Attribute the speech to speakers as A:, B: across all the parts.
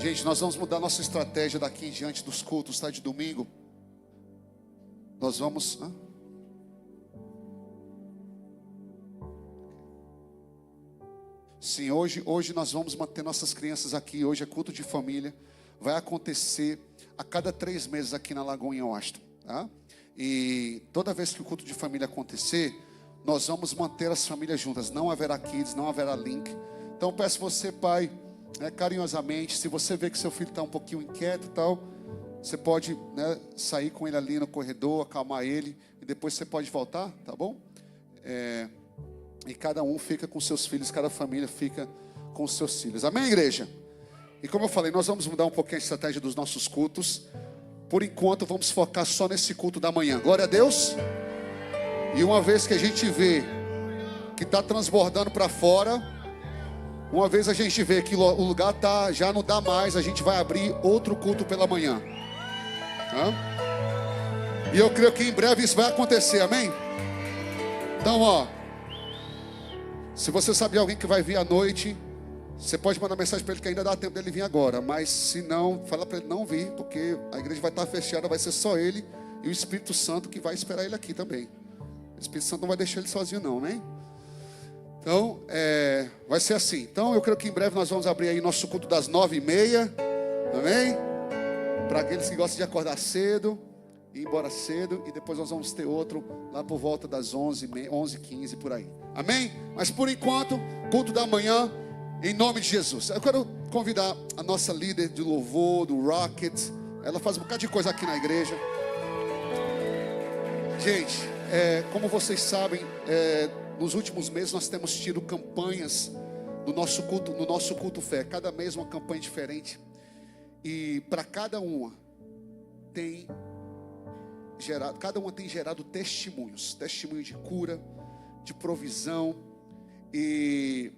A: Gente, nós vamos mudar nossa estratégia daqui em diante dos cultos, tá? De domingo. Nós vamos... Sim, hoje nós vamos manter nossas crianças aqui. Hoje é culto de família. Vai acontecer a cada 3 meses aqui na Lagoa em Washington, tá? E toda vez que o culto de família acontecer, nós vamos manter as famílias juntas. Não haverá kids, não haverá link. Então peço você, pai, carinhosamente, se você vê que seu filho está um pouquinho inquieto e tal, você pode, sair com ele ali no corredor, acalmar ele, e depois você pode voltar, tá bom? E cada um fica com seus filhos, cada família fica com os seus filhos. Amém, igreja? E como eu falei, nós vamos mudar um pouquinho a estratégia dos nossos cultos. Por enquanto, vamos focar só nesse culto da manhã. Glória a Deus. E uma vez que a gente vê que está transbordando para fora, uma vez a gente vê que o lugar já não dá mais, a gente vai abrir outro culto pela manhã. E eu creio que em breve isso vai acontecer, amém? Então, se você sabe de alguém que vai vir à noite, você pode mandar mensagem para ele que ainda dá tempo dele vir agora. Mas se não, fala para ele não vir, porque a igreja vai estar fechada, vai ser só ele e o Espírito Santo que vai esperar ele aqui também. O Espírito Santo não vai deixar ele sozinho não, amém? Então, vai ser assim. Então, eu creio que em breve nós vamos abrir aí nosso culto das 9h30, amém? Para aqueles que gostam de acordar cedo, ir embora cedo, e depois nós vamos ter outro lá por volta das 11h15 por aí, amém? Mas por enquanto, culto da manhã, em nome de Jesus. Eu quero convidar a nossa líder de louvor, do Rocket. Ela faz um bocado de coisa aqui na igreja. Gente, como vocês sabem, nos últimos meses nós temos tido campanhas no nosso culto fé. Cada mês uma campanha diferente. E para cada uma tem gerado testemunhos. Testemunho de cura, de provisão. E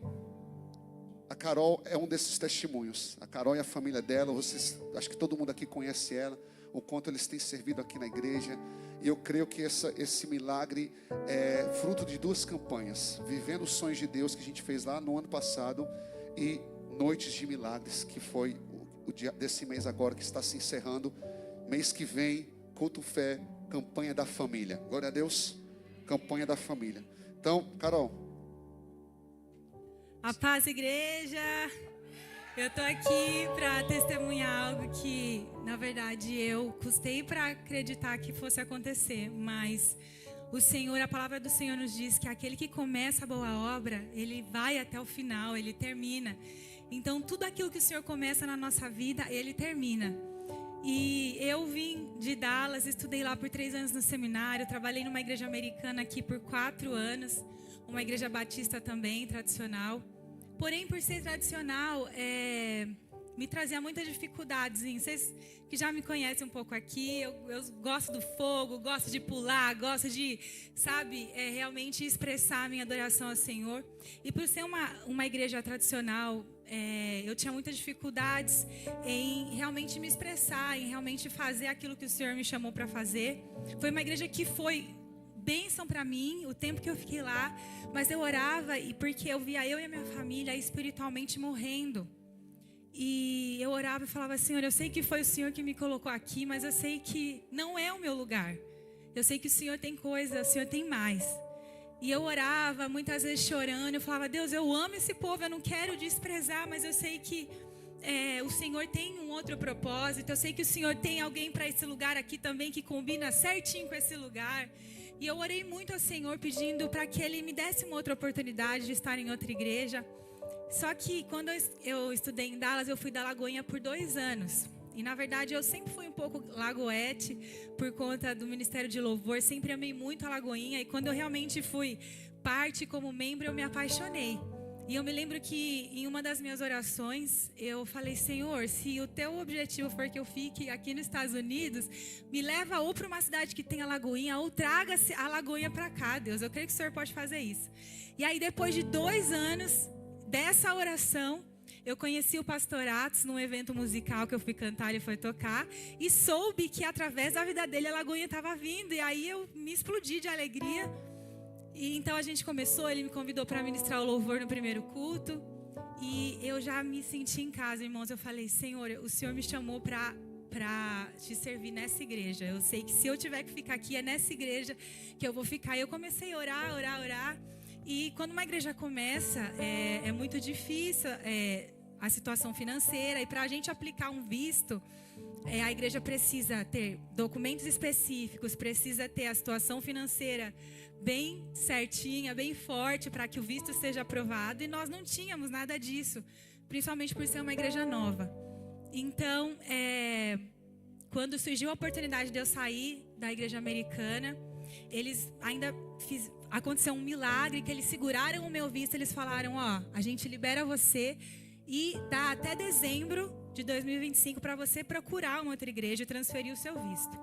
A: a Carol é um desses testemunhos. A Carol e a família dela, acho que todo mundo aqui conhece ela, o quanto eles têm servido aqui na igreja. E eu creio que esse milagre é fruto de 2 campanhas: Vivendo os Sonhos de Deus, que a gente fez lá no ano passado, e Noites de Milagres, que foi o dia desse mês agora, que está se encerrando. Mês que vem, culto fé, campanha da família. Glória a Deus, campanha da família. Então, Carol.
B: A paz, igreja. Eu tô aqui para testemunhar algo que, na verdade, eu custei para acreditar que fosse acontecer, mas a palavra do Senhor nos diz que aquele que começa a boa obra, ele vai até o final, ele termina. Então, tudo aquilo que o Senhor começa na nossa vida, ele termina. E eu vim de Dallas, estudei lá por 3 anos no seminário, trabalhei numa igreja americana aqui por 4 anos, uma igreja batista também, tradicional. Porém, por ser tradicional, me trazia muitas dificuldades. Vocês que já me conhecem um pouco aqui, eu gosto do fogo, gosto de pular, gosto de, realmente expressar a minha adoração ao Senhor. E por ser uma igreja tradicional, eu tinha muitas dificuldades em realmente me expressar, em realmente fazer aquilo que o Senhor me chamou para fazer. Foi uma igreja que foi bênção para mim, o tempo que eu fiquei lá, mas eu orava porque eu via eu e a minha família espiritualmente morrendo. E eu orava e falava: Senhor, eu sei que foi o Senhor que me colocou aqui, mas eu sei que não é o meu lugar. Eu sei que o Senhor tem coisa, o Senhor tem mais. E eu orava, muitas vezes chorando, eu falava: Deus, eu amo esse povo, eu não quero desprezar, mas eu sei que o Senhor tem um outro propósito, eu sei que o Senhor tem alguém para esse lugar aqui também que combina certinho com esse lugar. E eu orei muito ao Senhor pedindo para que Ele me desse uma outra oportunidade de estar em outra igreja. Só que quando eu estudei em Dallas, eu fui da Lagoinha por 2 anos. E na verdade eu sempre fui um pouco lagoete por conta do Ministério de Louvor. Sempre amei muito a Lagoinha. E quando eu realmente fui parte como membro, eu me apaixonei. E eu me lembro que em uma das minhas orações, eu falei: Senhor, se o teu objetivo for que eu fique aqui nos Estados Unidos, me leva ou para uma cidade que tenha Lagoinha, ou traga a Lagoinha para cá, Deus. Eu creio que o Senhor pode fazer isso. E aí, depois de 2 anos dessa oração, eu conheci o pastor Atos num evento musical que eu fui cantar, ele foi tocar, e soube que através da vida dele a Lagoinha estava vindo. E aí eu me explodi de alegria. E então a gente começou, ele me convidou para ministrar o louvor no primeiro culto. E eu já me senti em casa, irmãos. Eu falei, Senhor, o Senhor me chamou para te servir nessa igreja. Eu sei que se eu tiver que ficar aqui, é nessa igreja que eu vou ficar. E eu comecei a orar. E quando uma igreja começa, é muito difícil a situação financeira. E para a gente aplicar um visto, a igreja precisa ter documentos específicos, precisa ter a situação financeira bem certinha, bem forte, para que o visto seja aprovado. E nós não tínhamos nada disso, principalmente por ser uma igreja nova. Então, quando surgiu a oportunidade de eu sair da igreja americana, eles ainda aconteceu um milagre, que eles seguraram o meu visto. Eles falaram, a gente libera você e dá até dezembro de 2025 para você procurar uma outra igreja e transferir o seu visto.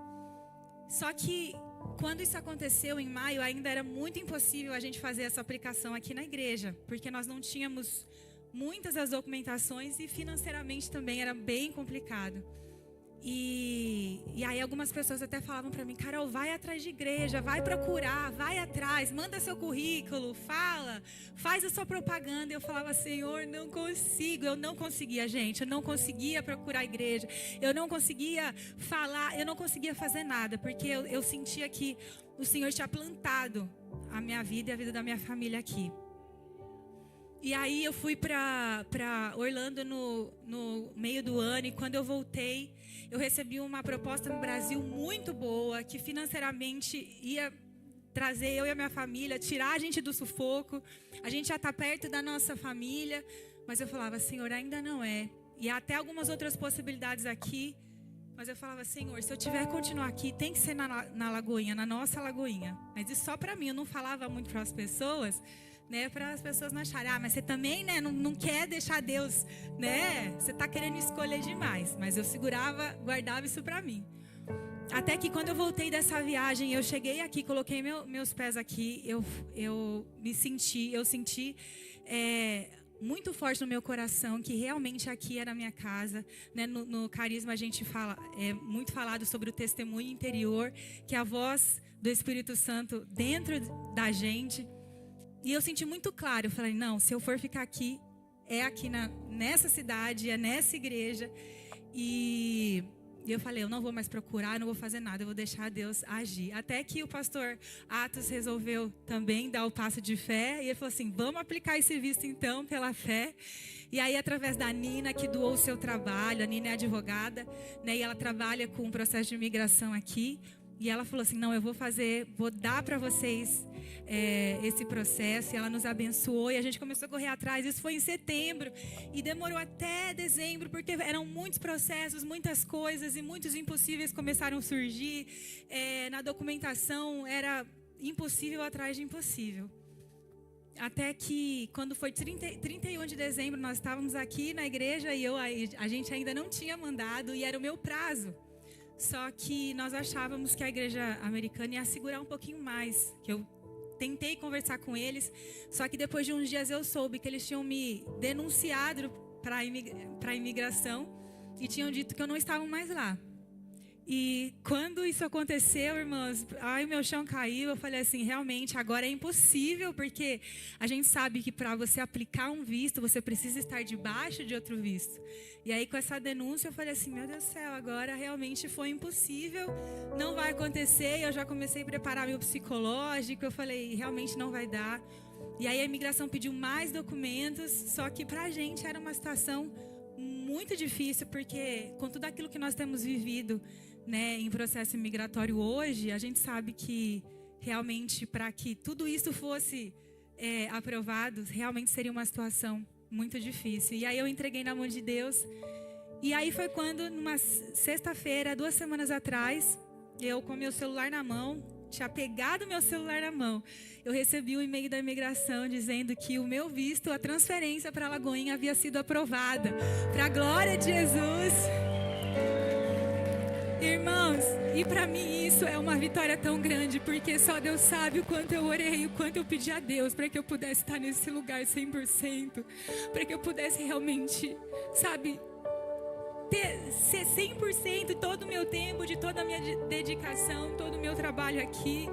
B: Só que quando isso aconteceu em maio, ainda era muito impossível a gente fazer essa aplicação aqui na igreja, porque nós não tínhamos muitas das documentações e financeiramente também era bem complicado. E aí algumas pessoas até falavam para mim, Carol, vai atrás de igreja, vai procurar, vai atrás, manda seu currículo, faz a sua propaganda. Eu falava, Senhor, não consigo. Eu não conseguia, gente, eu não conseguia procurar a igreja, eu não conseguia falar, eu não conseguia fazer nada, porque eu sentia que o Senhor tinha plantado a minha vida e a vida da minha família aqui. E aí eu fui para Orlando no meio do ano, e quando eu voltei, eu recebi uma proposta no Brasil muito boa, que financeiramente ia trazer eu e a minha família, tirar a gente do sufoco, a gente já está perto da nossa família, mas eu falava, Senhor, ainda não é. E há até algumas outras possibilidades aqui, mas eu falava, Senhor, se eu tiver que continuar aqui, tem que ser na Lagoinha, na nossa Lagoinha. Mas isso só para mim, eu não falava muito para as pessoas, né, para as pessoas não acharem, mas você também, né, não quer deixar Deus, né, você está querendo escolher demais. Mas eu segurava, guardava isso para mim. Até que quando eu voltei dessa viagem, eu cheguei aqui, coloquei meus pés aqui, eu senti muito forte no meu coração que realmente aqui era a minha casa, né? No Carisma a gente fala, muito falado sobre o testemunho interior, que é a voz do Espírito Santo dentro da gente. E eu senti muito claro, eu falei, não, se eu for ficar aqui, é aqui nessa cidade, é nessa igreja. E eu falei, eu não vou mais procurar, não vou fazer nada, eu vou deixar Deus agir. Até que o pastor Atos resolveu também dar o passo de fé, e ele falou assim, vamos aplicar esse visto então, pela fé. E aí, através da Nina, que doou o seu trabalho, a Nina é advogada, né, e ela trabalha com o processo de imigração aqui. E ela falou assim, não, eu vou dar para vocês esse processo. E ela nos abençoou e a gente começou a correr atrás. Isso foi em setembro e demorou até dezembro, porque eram muitos processos, muitas coisas e muitos impossíveis começaram a surgir. Na documentação era impossível atrás de impossível. Até que quando foi 31 de dezembro, nós estávamos aqui na igreja e a gente ainda não tinha mandado e era o meu prazo. Só que nós achávamos que a igreja americana ia segurar um pouquinho mais, que eu tentei conversar com eles, só que depois de uns dias eu soube que eles tinham me denunciado para a imigração e tinham dito que eu não estava mais lá. E quando isso aconteceu, irmãos, o meu chão caiu. Eu falei assim, realmente agora é impossível, porque a gente sabe que para você aplicar um visto, você precisa estar debaixo de outro visto. E aí com essa denúncia eu falei assim, meu Deus do céu, agora realmente foi impossível, não vai acontecer. Eu já comecei a preparar meu psicológico, eu falei, realmente não vai dar. E aí a imigração pediu mais documentos, só que pra gente era uma situação muito difícil, porque com tudo aquilo que nós temos vivido, né, em processo migratório hoje, a gente sabe que realmente para que tudo isso fosse aprovado, realmente seria uma situação muito difícil. E aí eu entreguei na mão de Deus. E aí foi quando, numa sexta-feira, 2 semanas atrás, eu com meu celular na mão, tinha pegado meu celular na mão, eu recebi um e-mail da imigração dizendo que o meu visto, a transferência para Lagoinha havia sido aprovada. Para a glória de Jesus. Irmãos, e para mim isso é uma vitória tão grande, porque só Deus sabe o quanto eu orei, o quanto eu pedi a Deus para que eu pudesse estar nesse lugar 100%, para que eu pudesse realmente, sabe, ser 100% todo o meu tempo, de toda a minha dedicação, todo o meu trabalho aqui.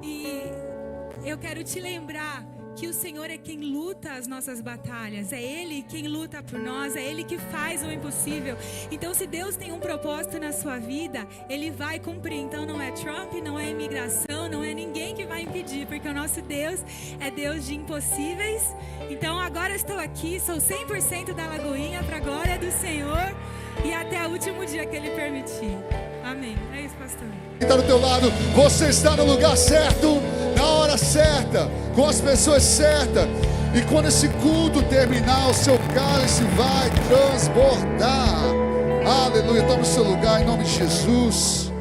B: E eu quero te lembrar que o Senhor é quem luta as nossas batalhas, é Ele quem luta por nós, é Ele que faz o impossível. Então, se Deus tem um propósito na sua vida, Ele vai cumprir. Então, não é Trump, não é imigração, não é ninguém que vai impedir, porque o nosso Deus é Deus de impossíveis. Então, agora eu estou aqui, sou 100% da Lagoinha, para a glória do Senhor, e até o último dia que Ele permitir. Amém. É isso, pastor.
A: Quem está do teu lado, você está no lugar certo, na hora certa, com as pessoas certas. E quando esse culto terminar, o seu cálice vai transbordar. Aleluia. Toma o seu lugar em nome de Jesus.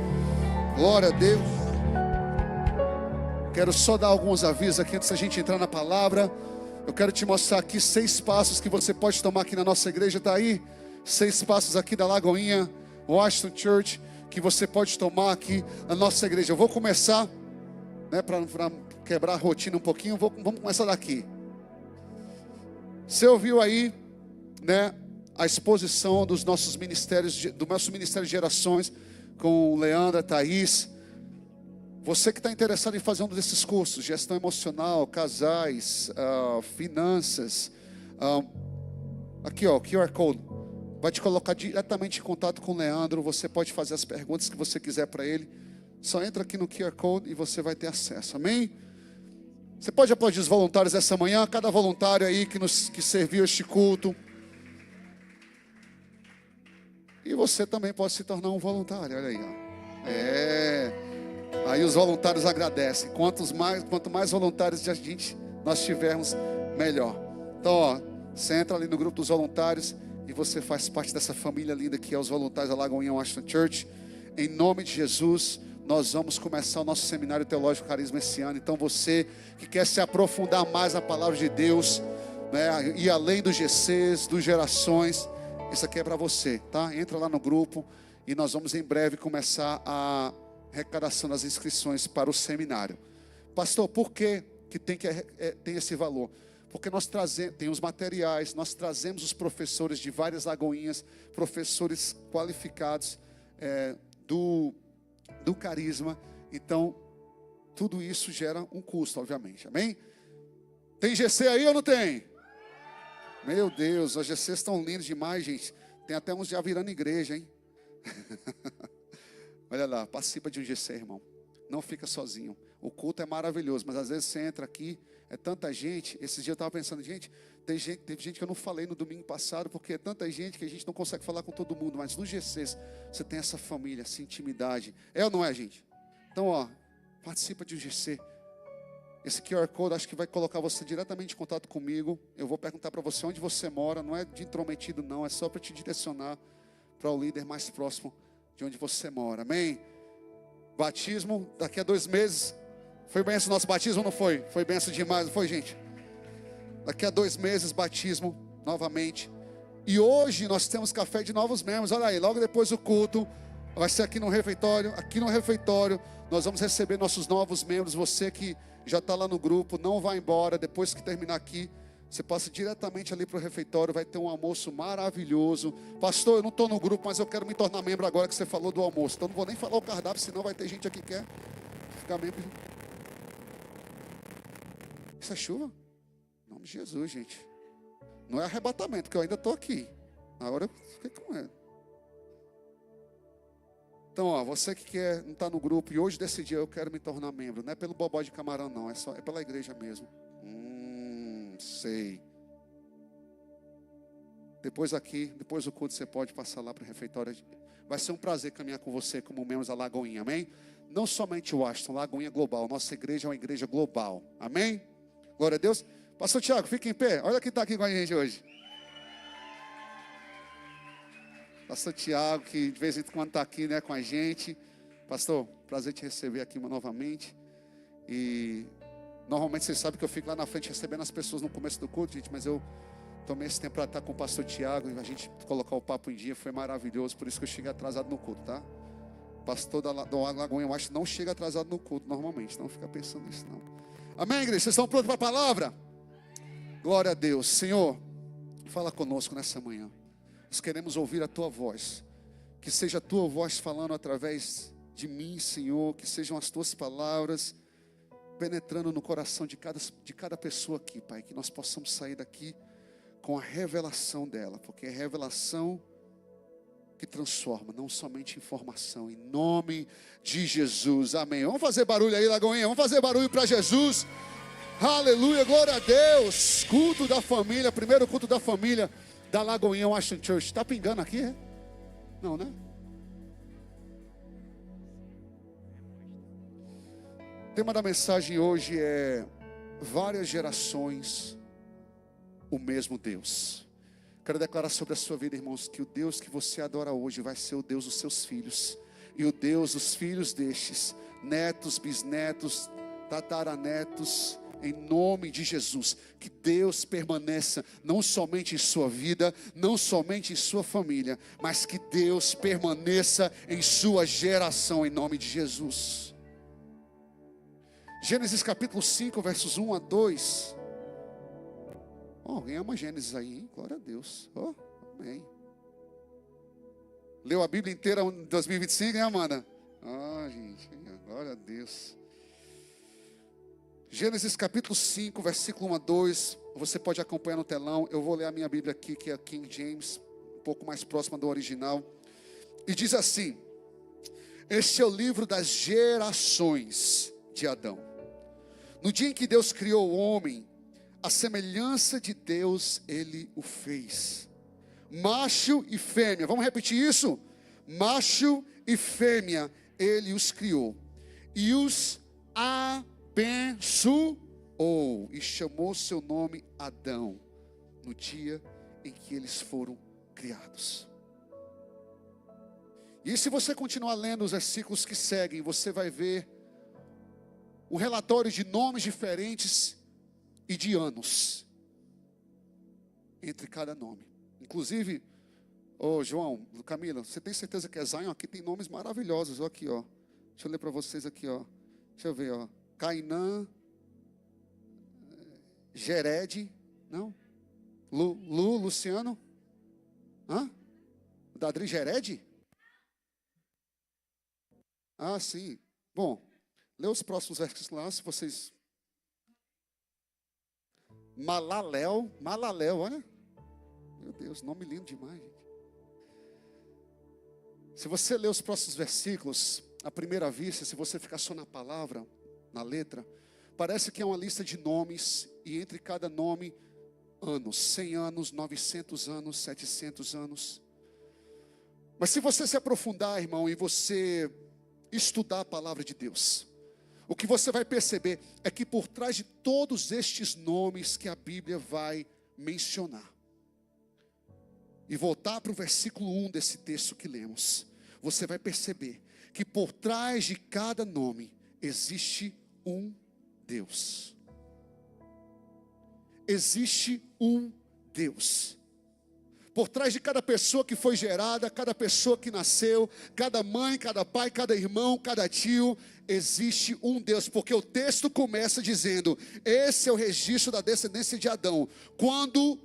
A: Glória a Deus. Quero só dar alguns avisos aqui antes da gente entrar na palavra. Eu quero te mostrar aqui 6 passos que você pode tomar aqui na nossa igreja. Está aí? 6 passos aqui da Lagoinha Washington Church, que você pode tomar aqui na nossa igreja. Eu vou começar, né, para quebrar a rotina um pouquinho. Vamos começar daqui. Você ouviu aí, né, a exposição dos nossos ministérios, do nosso ministério de gerações, com Leandra, Thaís. Você que está interessado em fazer um desses cursos, gestão emocional, casais, finanças, aqui ó, QR Code, vai te colocar diretamente em contato com o Leandro. Você pode fazer as perguntas que você quiser para ele. Só entra aqui no QR Code e você vai ter acesso, amém? Você pode aplaudir os voluntários essa manhã, cada voluntário aí que serviu este culto. E você também pode se tornar um voluntário, olha aí, ó. Aí os voluntários agradecem. Quanto mais voluntários nós tivermos, melhor. Então, ó, você entra ali no grupo dos voluntários e você faz parte dessa família linda que é os voluntários da Lagoinha Washington Church. Em nome de Jesus, nós vamos começar o nosso seminário teológico Carisma esse ano. Então você que quer se aprofundar mais na palavra de Deus, né, e além dos GCs, dos gerações, isso aqui é para você, tá? Entra lá no grupo e nós vamos em breve começar a arrecadação das inscrições para o seminário. Pastor, por que tem esse valor? Porque nós tem os materiais, nós trazemos os professores de várias lagoinhas, professores qualificados do carisma. Então, tudo isso gera um custo, obviamente, amém? Tem GC aí ou não tem? Meu Deus, os GCs estão lindos demais, gente. Tem até uns já virando igreja, hein? Olha lá, participa de um GC, irmão. Não fica sozinho. O culto é maravilhoso, mas às vezes você entra aqui, é tanta gente. Esses dias eu estava pensando, gente, teve gente que eu não falei no domingo passado, porque é tanta gente que a gente não consegue falar com todo mundo. Mas nos GCs, você tem essa família, essa intimidade. É ou não é, gente? Então, ó, participa de um GC. Esse QR Code acho que vai colocar você diretamente em contato comigo. Eu vou perguntar para você onde você mora. Não é de intrometido não, é só para te direcionar para o líder mais próximo de onde você mora, amém? Batismo, daqui a 2 meses. Foi benção o nosso batismo ou não foi? Foi benção demais, não foi, gente? Daqui a 2 meses, batismo, novamente. E hoje nós temos café de novos membros. Olha aí, logo depois do culto, vai ser aqui no refeitório. Aqui no refeitório, nós vamos receber nossos novos membros. Você que já está lá no grupo, não vai embora. Depois que terminar aqui, você passa diretamente ali para o refeitório. Vai ter um almoço maravilhoso. Pastor, eu não estou no grupo, mas eu quero me tornar membro agora que você falou do almoço. Então não vou nem falar o cardápio, senão vai ter gente aqui que quer ficar membro. Isso é chuva? Em nome de Jesus, gente. Não é arrebatamento, que eu ainda estou aqui. Agora eu fiquei com ele. Então, ó, você que não está no grupo e hoje decidiu, eu quero me tornar membro. Não é pelo bobó de camarão, não. É pela igreja mesmo. Sei. Depois do culto, você pode passar lá para o refeitório. Vai ser um prazer caminhar com você como membros da Lagoinha, amém? Não somente o Washington, Lagoinha Global. Nossa igreja é uma igreja global, amém? Glória a Deus. Pastor Tiago, fica em pé. Olha quem está aqui com a gente hoje. Pastor Tiago, que de vez em quando está aqui, né, com a gente. Pastor, prazer te receber aqui novamente. E normalmente vocês sabem que eu fico lá na frente recebendo as pessoas no começo do culto, gente. Mas eu tomei esse tempo para estar com o pastor Tiago e a gente colocar o papo em dia. Foi maravilhoso, por isso que eu cheguei atrasado no culto, tá? Pastor da Lagoinha, eu acho que não chega atrasado no culto normalmente. Não fica pensando nisso, não. Amém, igreja? Vocês estão prontos para a palavra? Glória a Deus. Senhor, fala conosco nessa manhã. Nós queremos ouvir a Tua voz. Que seja a Tua voz falando através de mim, Senhor. Que sejam as Tuas palavras penetrando no coração de cada pessoa aqui, Pai. Que nós possamos sair daqui com a revelação dela, porque é revelação que transforma, não somente informação. Em nome de Jesus, amém. Vamos fazer barulho aí, Lagoinha, vamos fazer barulho para Jesus. Aleluia, glória a Deus. Culto da família, primeiro culto da família da Lagoinha Washington Church. Está pingando aqui, é? Não, né? O tema da mensagem hoje é várias gerações, o mesmo Deus. Quero declarar sobre a sua vida, irmãos, que o Deus que você adora hoje vai ser o Deus dos seus filhos. E o Deus dos filhos destes, netos, bisnetos, tataranetos, em nome de Jesus. Que Deus permaneça não somente em sua vida, não somente em sua família, mas que Deus permaneça em sua geração, em nome de Jesus. Gênesis capítulo 5, versos 1 a 2. Alguém ama Gênesis aí, hein? Glória a Deus. Amém. Leu a Bíblia inteira em 2025, né, Amanda? Gente, glória a Deus. Gênesis capítulo 5, versículo 1 a 2. Você pode acompanhar no telão. Eu vou ler a minha Bíblia aqui, que é a King James, um pouco mais próxima do original. E diz assim: este é o livro das gerações de Adão. No dia em que Deus criou o homem, a semelhança de Deus Ele o fez. Macho e fêmea, vamos repetir isso? Macho e fêmea Ele os criou. E os abençoou. E chamou seu nome Adão, no dia em que eles foram criados. E se você continuar lendo os versículos que seguem, você vai ver um relatório de nomes diferentes e de anos entre cada nome. Inclusive, João, Camila, você tem certeza que é Zion? Aqui tem nomes maravilhosos. Aqui, ó. Deixa eu ler para vocês aqui, ó. Deixa eu ver, ó. Cainã, Gered, não? Luciano? Dadri Gered? Sim. Bom, lê os próximos versículos lá, se vocês... Malaléu, olha. Meu Deus, nome lindo demais, gente. Se você ler os próximos versículos, à primeira vista, se você ficar só na palavra, na letra, parece que é uma lista de nomes, e entre cada nome, anos, 100 anos, 900 anos, 700 anos. Mas se você se aprofundar, irmão, e você estudar a palavra de Deus, o que você vai perceber é que por trás de todos estes nomes que a Bíblia vai mencionar, e voltar para o versículo 1 desse texto que lemos, você vai perceber que por trás de cada nome existe um Deus. Existe um Deus. Por trás de cada pessoa que foi gerada, cada pessoa que nasceu, cada mãe, cada pai, cada irmão, cada tio, existe um Deus. Porque o texto começa dizendo: esse é o registro da descendência de Adão, quando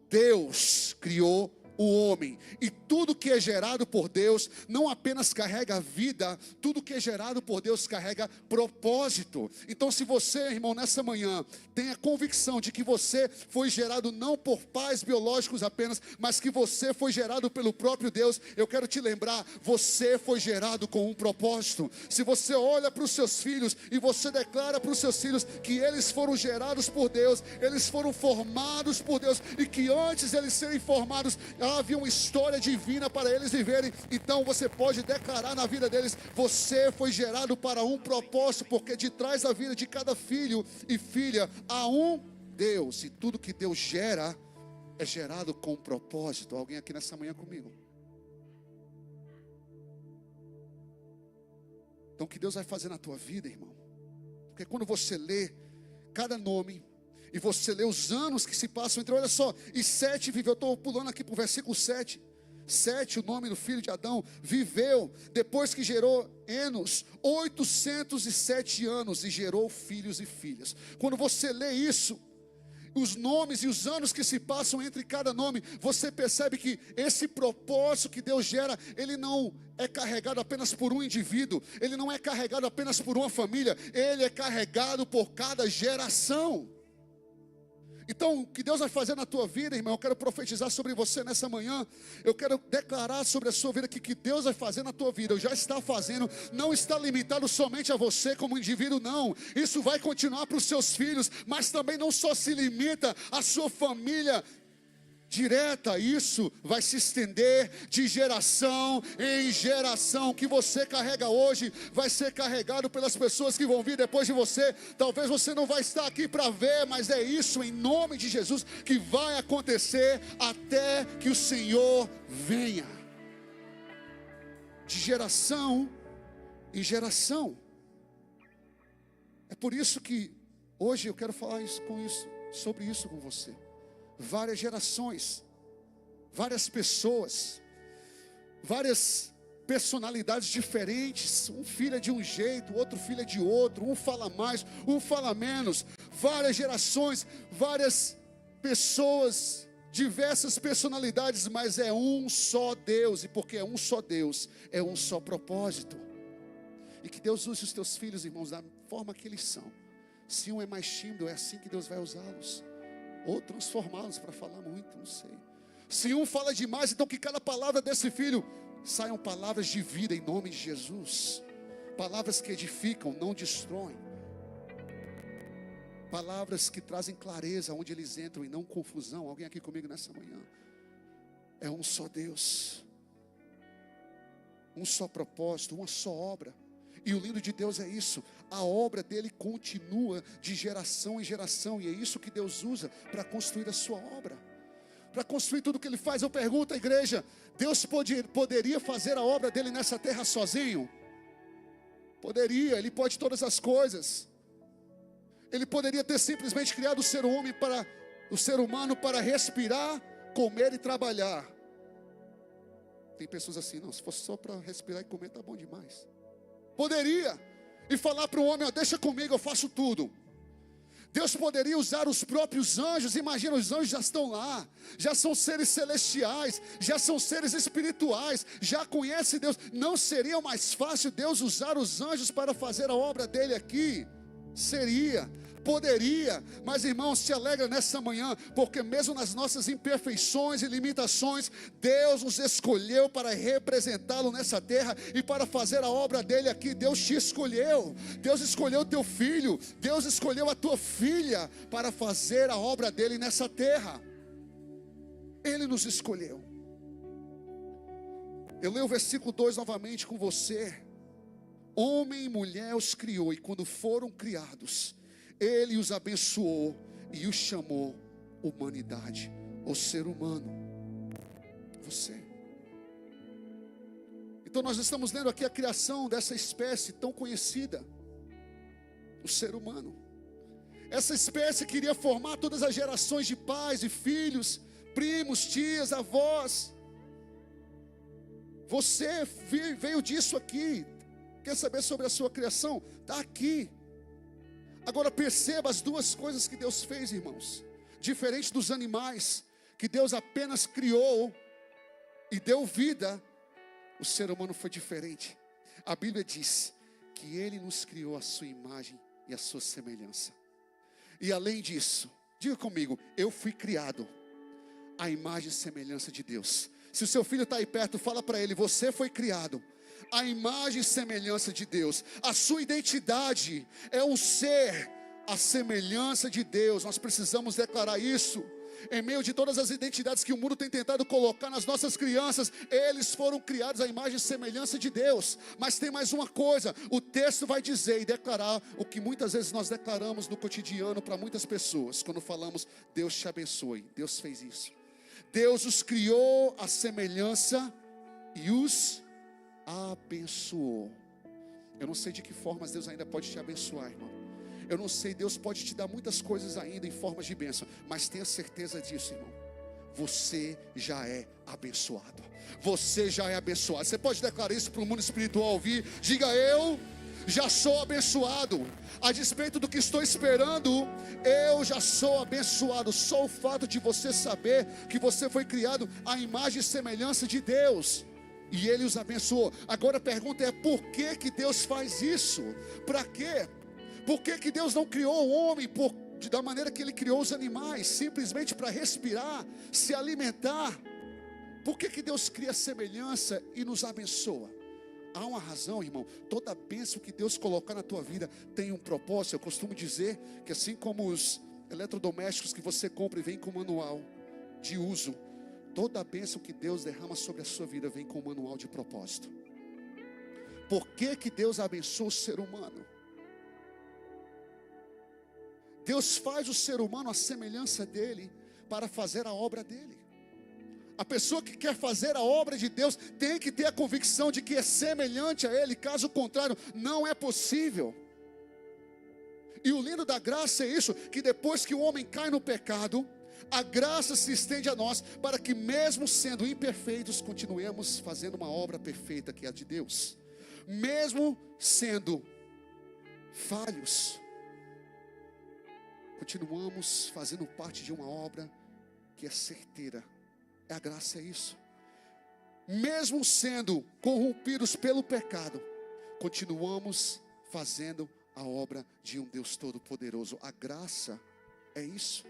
A: Deus criou o homem. E tudo que é gerado por Deus não apenas carrega vida, tudo que é gerado por Deus carrega propósito. Então, se você, irmão, nessa manhã tem a convicção de que você foi gerado não por pais biológicos apenas, mas que você foi gerado pelo próprio Deus, eu quero te lembrar, você foi gerado com um propósito. Se você olha para os seus filhos e você declara para os seus filhos que eles foram gerados por Deus, eles foram formados por Deus, e que antes de eles serem formados havia uma história divina para eles viverem, então você pode declarar na vida deles: você foi gerado para um propósito, porque de trás da vida de cada filho e filha há um Deus, e tudo que Deus gera é gerado com um propósito. Alguém aqui nessa manhã comigo? Então o que Deus vai fazer na tua vida, irmão? Porque quando você lê cada nome, e você lê os anos que se passam entre, olha só, e Sete viveu, eu estou pulando aqui para o versículo 7. Sete, o nome do filho de Adão, viveu, depois que gerou Enos, 807 anos, e gerou filhos e filhas. Quando você lê isso, os nomes e os anos que se passam entre cada nome, você percebe que esse propósito que Deus gera, ele não é carregado apenas por um indivíduo, ele não é carregado apenas por uma família, ele é carregado por cada geração. Então, o que Deus vai fazer na tua vida, irmão, eu quero profetizar sobre você nessa manhã. Eu quero declarar sobre a sua vida que Deus vai fazer na tua vida, já está fazendo, não está limitado somente a você como indivíduo, não. Isso vai continuar para os seus filhos, mas também não só se limita à sua família direta, isso vai se estender de geração em geração. O que você carrega hoje vai ser carregado pelas pessoas que vão vir depois de você. Talvez você não vai estar aqui para ver, mas é isso em nome de Jesus que vai acontecer até que o Senhor venha. De geração em geração. É por isso que hoje eu quero falar sobre isso com você. Várias gerações, várias pessoas, várias personalidades diferentes. Um filho é de um jeito, outro filho é de outro. Um fala mais, um fala menos. Várias gerações, várias pessoas, diversas personalidades, mas é um só Deus. E porque é um só Deus, é um só propósito. E que Deus use os teus filhos, irmãos, da forma que eles são. Se um é mais tímido, é assim que Deus vai usá-los. Ou transformá-los para falar muito, não sei. Se um fala demais, então que cada palavra desse filho saiam palavras de vida em nome de Jesus. Palavras que edificam, não destroem. Palavras que trazem clareza onde eles entram e não confusão. Alguém aqui comigo nessa manhã? É um só Deus, um só propósito, uma só obra. E o lindo de Deus é isso, a obra dele continua de geração em geração, e é isso que Deus usa para construir a sua obra, para construir tudo que ele faz. Eu pergunto à igreja, Deus poderia fazer a obra dele nessa terra sozinho? Poderia, ele pode todas as coisas. Ele poderia ter simplesmente criado o ser humano para respirar, comer e trabalhar. Tem pessoas assim, não, se fosse só para respirar e comer, tá bom demais. Poderia, e falar para o homem, ó, deixa comigo, eu faço tudo. Deus poderia usar os próprios anjos. Imagina, os anjos já estão lá, já são seres celestiais, já são seres espirituais, já conhecem Deus. Não seria mais fácil Deus usar os anjos para fazer a obra dele aqui? Seria, poderia, mas irmão, se alegra nessa manhã, porque mesmo nas nossas imperfeições e limitações, Deus nos escolheu para representá-lo nessa terra e para fazer a obra dele aqui. Deus te escolheu, Deus escolheu o teu filho, Deus escolheu a tua filha para fazer a obra dele nessa terra. Ele nos escolheu. Eu leio o versículo 2 novamente com você. Homem e mulher os criou, e quando foram criados, ele os abençoou e os chamou humanidade, ou ser humano. Você. Então nós estamos lendo aqui a criação dessa espécie tão conhecida, o ser humano. Essa espécie queria formar todas as gerações de pais e filhos, primos, tias, avós. Você veio disso aqui. Quer saber sobre a sua criação? Está aqui. Agora perceba as duas coisas que Deus fez, irmãos. Diferente dos animais, que Deus apenas criou e deu vida, o ser humano foi diferente. A Bíblia diz que Ele nos criou a sua imagem e a sua semelhança. E além disso, diga comigo, eu fui criado à imagem e semelhança de Deus. Se o seu filho está aí perto, fala para ele, você foi criado a imagem e semelhança de Deus. A sua identidade é um ser à semelhança de Deus. Nós precisamos declarar isso. Em meio de todas as identidades que o mundo tem tentado colocar nas nossas crianças, eles foram criados à imagem e semelhança de Deus. Mas tem mais uma coisa, o texto vai dizer e declarar o que muitas vezes nós declaramos no cotidiano para muitas pessoas, quando falamos, Deus te abençoe. Deus fez isso. Deus os criou à semelhança e os abençoou. Eu não sei de que formas Deus ainda pode te abençoar, irmão. Eu não sei, Deus pode te dar muitas coisas ainda em formas de bênção, mas tenha certeza disso, irmão. Você já é abençoado. Você já é abençoado. Você pode declarar isso para o mundo espiritual ouvir. Diga, eu já sou abençoado. A despeito do que estou esperando, eu já sou abençoado. Só o fato de você saber que você foi criado à imagem e semelhança de Deus, e Ele os abençoou. Agora a pergunta é: por que Deus faz isso? Para quê? Por que Deus não criou o homem da maneira que Ele criou os animais, simplesmente para respirar, se alimentar? Por que Deus cria semelhança e nos abençoa? Há uma razão, irmão. Toda bênção que Deus colocar na tua vida tem um propósito. Eu costumo dizer que assim como os eletrodomésticos que você compra e vem com manual de uso, toda bênção que Deus derrama sobre a sua vida vem com um manual de propósito. Por que Deus abençoa o ser humano? Deus faz o ser humano à semelhança dele para fazer a obra dele. A pessoa que quer fazer a obra de Deus tem que ter a convicção de que é semelhante a Ele. Caso contrário, não é possível. E o lindo da graça é isso, que depois que o homem cai no pecado, a graça se estende a nós, para que mesmo sendo imperfeitos, continuemos fazendo uma obra perfeita que é a de Deus. Mesmo sendo falhos, continuamos fazendo parte de uma obra que é certeira. A graça é isso. Mesmo sendo corrompidos pelo pecado, continuamos fazendo a obra de um Deus Todo-Poderoso. A graça é isso.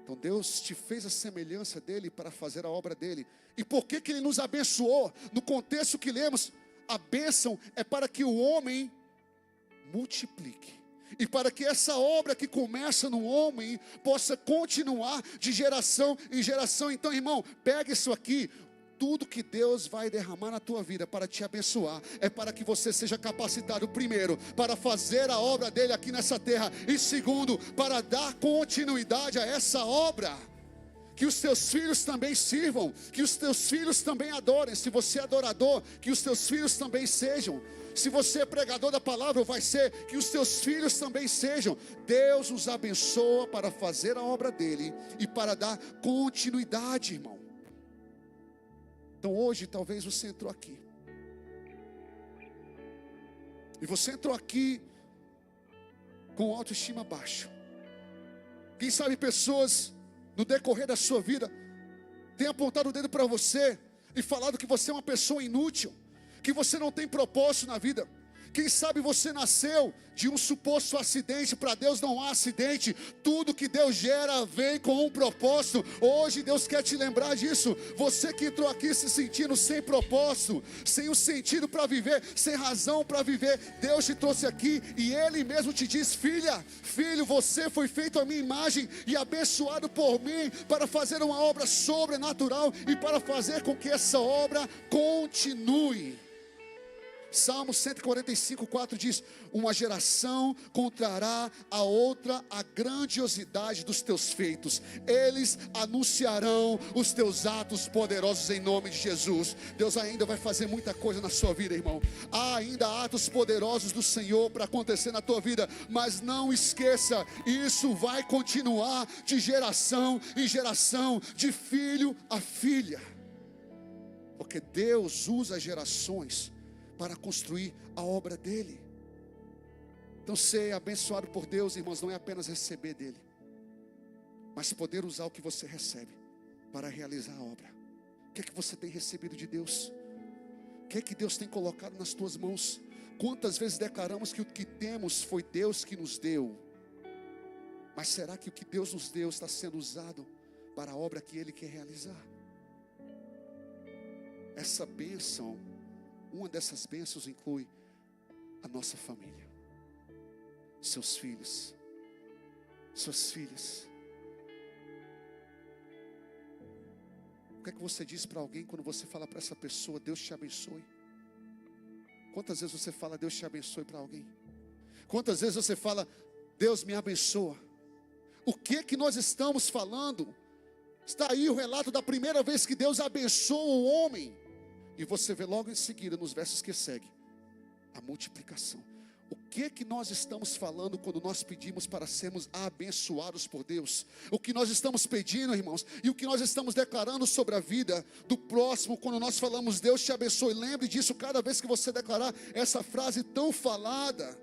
A: Então Deus te fez a semelhança dele para fazer a obra dele. E por que Ele nos abençoou? No contexto que lemos, a bênção é para que o homem multiplique. E para que essa obra que começa no homem possa continuar de geração em geração. Então, irmão, pega isso aqui. Tudo que Deus vai derramar na tua vida para te abençoar é para que você seja capacitado, primeiro, para fazer a obra dele aqui nessa terra, e segundo, para dar continuidade a essa obra. Que os teus filhos também sirvam, que os teus filhos também adorem. Se você é adorador, que os teus filhos também sejam. Se você é pregador da palavra, vai ser que os teus filhos também sejam. Deus os abençoa para fazer a obra dele e para dar continuidade, irmão. Então hoje talvez você entrou aqui, e você entrou aqui com autoestima baixo. Quem sabe pessoas no decorrer da sua vida têm apontado o dedo para você e falado que você é uma pessoa inútil, que você não tem propósito na vida. Quem sabe você nasceu de um suposto acidente. Para Deus não há acidente. Tudo que Deus gera vem com um propósito. Hoje Deus quer te lembrar disso. Você que entrou aqui se sentindo sem propósito, sem o sentido para viver, sem razão para viver, Deus te trouxe aqui e Ele mesmo te diz: filha, filho, você foi feito à minha imagem e abençoado por mim para fazer uma obra sobrenatural e para fazer com que essa obra continue. Salmo 145:4 diz: uma geração contará a outra a grandiosidade dos teus feitos. Eles anunciarão os teus atos poderosos em nome de Jesus. Deus ainda vai fazer muita coisa na sua vida, irmão. Há ainda atos poderosos do Senhor para acontecer na tua vida. Mas não esqueça, isso vai continuar de geração em geração, de filho a filha. Porque Deus usa gerações para construir a obra dele. Então ser abençoado por Deus, irmãos, não é apenas receber dele, mas poder usar o que você recebe para realizar a obra. O que é que você tem recebido de Deus? O que é que Deus tem colocado nas tuas mãos? Quantas vezes declaramos que o que temos foi Deus que nos deu, mas será que o que Deus nos deu está sendo usado para a obra que Ele quer realizar? Essa bênção, uma dessas bênçãos inclui a nossa família, seus filhos, suas filhas. O que é que você diz para alguém quando você fala para essa pessoa: Deus te abençoe? Quantas vezes você fala Deus te abençoe para alguém? Quantas vezes você fala Deus me abençoa? O que é que nós estamos falando? Está aí o relato da primeira vez que Deus abençoa o homem. E você vê logo em seguida, nos versos que seguem, a multiplicação. O que nós estamos falando quando nós pedimos para sermos abençoados por Deus? O que nós estamos pedindo, irmãos, e o que nós estamos declarando sobre a vida do próximo, quando nós falamos Deus te abençoe, lembre disso cada vez que você declarar essa frase tão falada.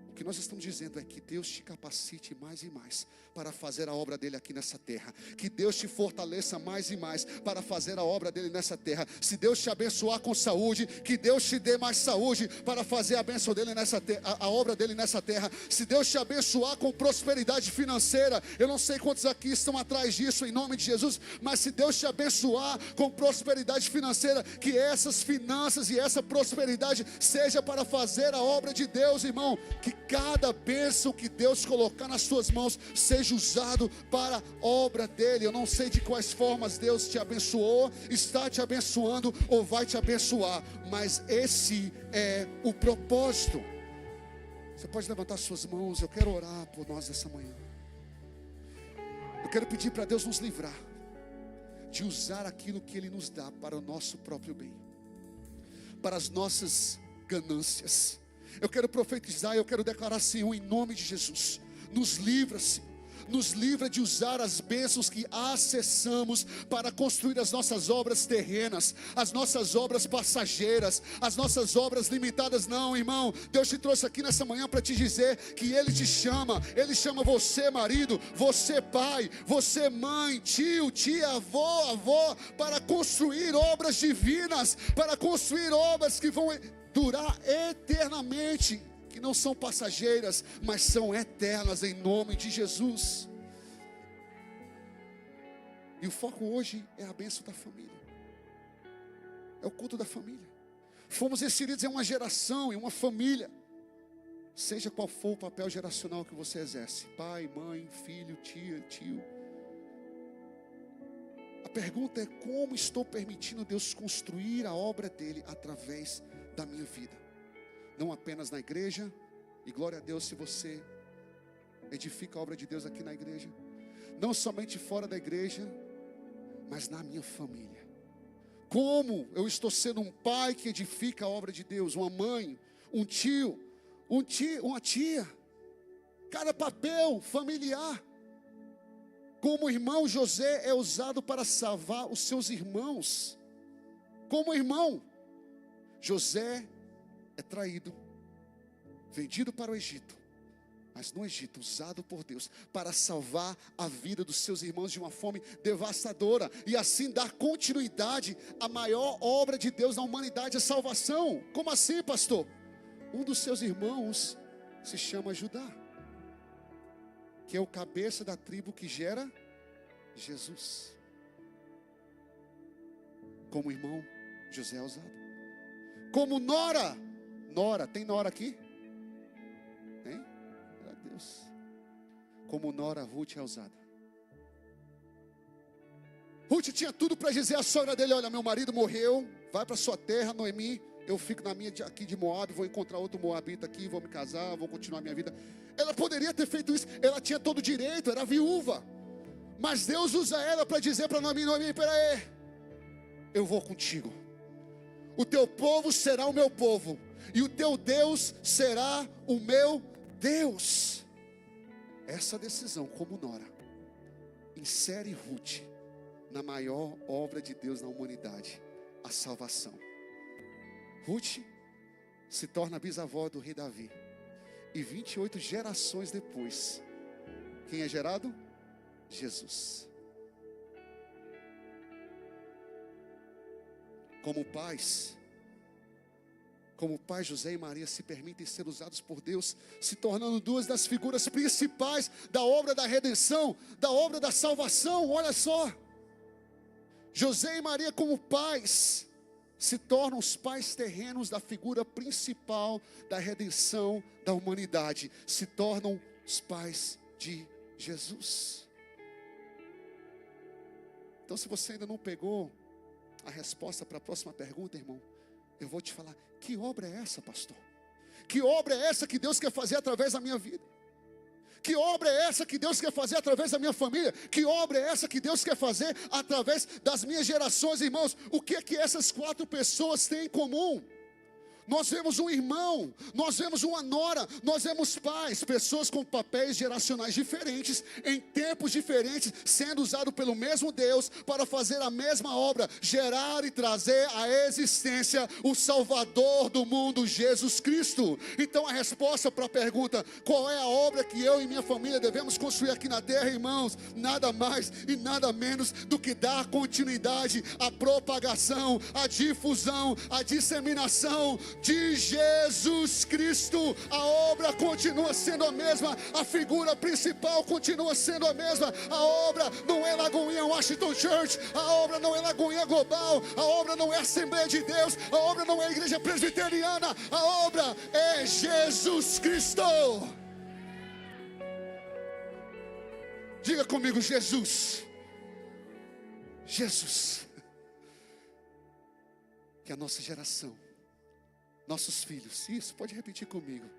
A: O que nós estamos dizendo é que Deus te capacite mais e mais para fazer a obra dele aqui nessa terra. Que Deus te fortaleça mais e mais para fazer a obra dele nessa terra. Se Deus te abençoar com saúde, que Deus te dê mais saúde para fazer a bênção dele nessa terra, a obra dele nessa terra. Se Deus te abençoar com prosperidade financeira, eu não sei quantos aqui estão atrás disso em nome de Jesus, mas se Deus te abençoar com prosperidade financeira, que essas finanças e essa prosperidade seja para fazer a obra de Deus, irmão. Que cada bênção que Deus colocar nas suas mãos seja usado para a obra dele. Eu não sei de quais formas Deus te abençoou, está te abençoando ou vai te abençoar, mas esse é o propósito. Você pode levantar suas mãos. Eu quero orar por nós essa manhã. Eu quero pedir para Deus nos livrar de usar aquilo que Ele nos dá para o nosso próprio bem, para as nossas ganâncias. Eu quero profetizar, eu quero declarar, Senhor, em nome de Jesus, nos livra, Senhor. Nos livra de usar as bênçãos que acessamos para construir as nossas obras terrenas, as nossas obras passageiras, as nossas obras limitadas. Não, irmão, Deus te trouxe aqui nessa manhã para te dizer que Ele te chama. Ele chama você marido, você pai, você mãe, tio, tia, avó, para construir obras divinas, para construir obras que vão durar eternamente, que não são passageiras, mas são eternas em nome de Jesus. E o foco hoje é a bênção da família, é o culto da família. Fomos inseridos em uma geração, em uma família, seja qual for o papel geracional que você exerce, pai, mãe, filho, tia, tio. A pergunta é: como estou permitindo Deus construir a obra dele através da minha vida? Não apenas na igreja, e glória a Deus se você edifica a obra de Deus aqui na igreja, não somente fora da igreja, mas na minha família. Como eu estou sendo um pai que edifica a obra de Deus, uma mãe, um tio, uma tia, cada papel familiar. Como o irmão José é usado para salvar os seus irmãos, como irmão, José é traído, vendido para o Egito, mas no Egito, usado por Deus para salvar a vida dos seus irmãos de uma fome devastadora, e assim dar continuidade à maior obra de Deus na humanidade, a salvação. Como assim, pastor? Um dos seus irmãos se chama Judá, que é o cabeça da tribo que gera Jesus. Como irmão, José é usado. Como nora, tem nora aqui? Tem? Glória a Deus. Como nora, Ruth é usada. Ruth tinha tudo para dizer à sogra dele: olha, meu marido morreu, vai para sua terra, Noemi, eu fico na minha aqui de Moab, vou encontrar outro moabita aqui, vou me casar, vou continuar minha vida. Ela poderia ter feito isso, ela tinha todo o direito, era viúva. Mas Deus usa ela para dizer para Noemi: Noemi, peraí, eu vou contigo. O teu povo será o meu povo, e o teu Deus será o meu Deus. Essa decisão, como nora, insere Ruth na maior obra de Deus na humanidade, a salvação. Ruth se torna bisavó do rei Davi, e 28 gerações depois, quem é gerado? Jesus. Como pais, José e Maria se permitem ser usados por Deus, se tornando duas das figuras principais da obra da redenção, da obra da salvação. Olha só, José e Maria como pais se tornam os pais terrenos da figura principal da redenção da humanidade, se tornam os pais de Jesus. Então, se você ainda não pegou a resposta para a próxima pergunta, irmão, eu vou te falar: que obra é essa, pastor? Que obra é essa que Deus quer fazer através da minha vida? Que obra é essa que Deus quer fazer através da minha família? Que obra é essa que Deus quer fazer através das minhas gerações, irmãos? O que é que essas 4 pessoas têm em comum? Nós vemos um irmão, nós vemos uma nora, nós vemos pais, pessoas com papéis geracionais diferentes, em tempos diferentes, sendo usado pelo mesmo Deus para fazer a mesma obra, gerar e trazer à existência o Salvador do mundo, Jesus Cristo. Então a resposta para a pergunta, qual é a obra que eu e minha família devemos construir aqui na terra, irmãos? Nada mais e nada menos do que dar continuidade à propagação, à difusão, à disseminação de Jesus Cristo. A obra continua sendo a mesma, a figura principal continua sendo a mesma. A obra não é Lagoinha Washington Church, a obra não é Lagoinha Global, a obra não é Assembleia de Deus, a obra não é Igreja Presbiteriana, a obra é Jesus Cristo. Diga comigo, Jesus. Jesus. Que a nossa geração, nossos filhos, isso, pode repetir comigo.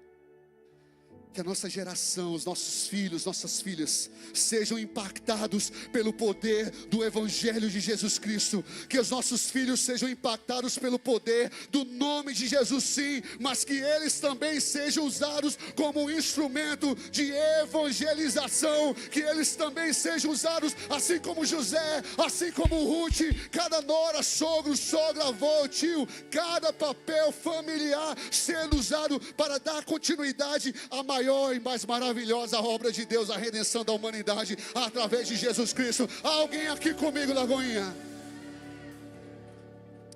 A: Que a nossa geração, os nossos filhos, nossas filhas sejam impactados pelo poder do Evangelho de Jesus Cristo. Que os nossos filhos sejam impactados pelo poder do nome de Jesus, sim, mas que eles também sejam usados como um instrumento de evangelização. Que eles também sejam usados, assim como José, assim como Ruth, cada nora, sogro, sogra, avô, tio, cada papel familiar sendo usado para dar continuidade à maior e mais maravilhosa obra de Deus, a redenção da humanidade através de Jesus Cristo. Alguém aqui comigo, Lagoinha?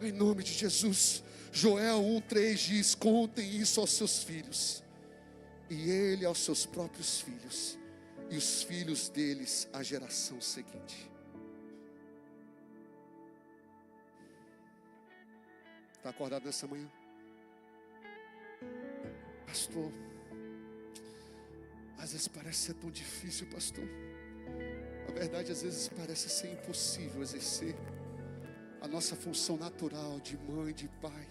A: Em nome de Jesus. Joel 1:3 diz: contem isso aos seus filhos, e ele aos seus próprios filhos, e os filhos deles à geração seguinte. Está acordado nessa manhã? Pastor, às vezes parece ser tão difícil, pastor. A verdade, às vezes parece ser impossível exercer a nossa função natural de mãe, de pai.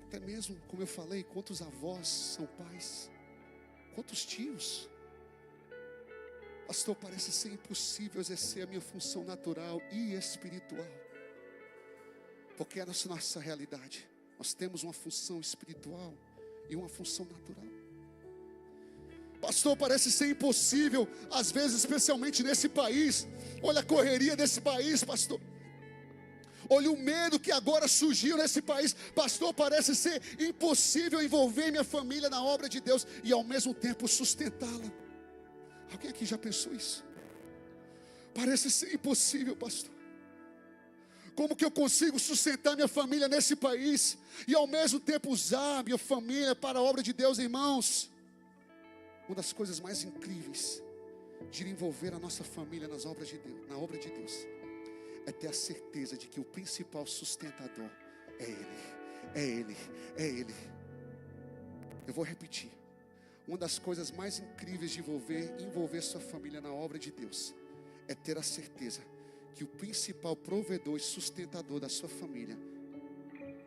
A: Até mesmo, como eu falei, quantos avós são pais, quantos tios. Pastor, parece ser impossível exercer a minha função natural e espiritual, porque é a nossa realidade. Nós temos uma função espiritual e uma função natural. Pastor, parece ser impossível, às vezes, especialmente nesse país. Olha a correria desse país, pastor. Olha o medo que agora surgiu nesse país. Pastor, parece ser impossível envolver minha família na obra de Deus e ao mesmo tempo sustentá-la. Alguém aqui já pensou isso? Parece ser impossível, pastor. Como que eu consigo sustentar minha família nesse país e ao mesmo tempo usar minha família para a obra de Deus, irmãos? Uma das coisas mais incríveis de envolver a nossa família nas obras de Deus, na obra de Deus, é ter a certeza de que o principal sustentador é Ele, é Ele, é Ele. Eu vou repetir. Uma das coisas mais incríveis de envolver sua família na obra de Deus é ter a certeza que o principal provedor e sustentador da sua família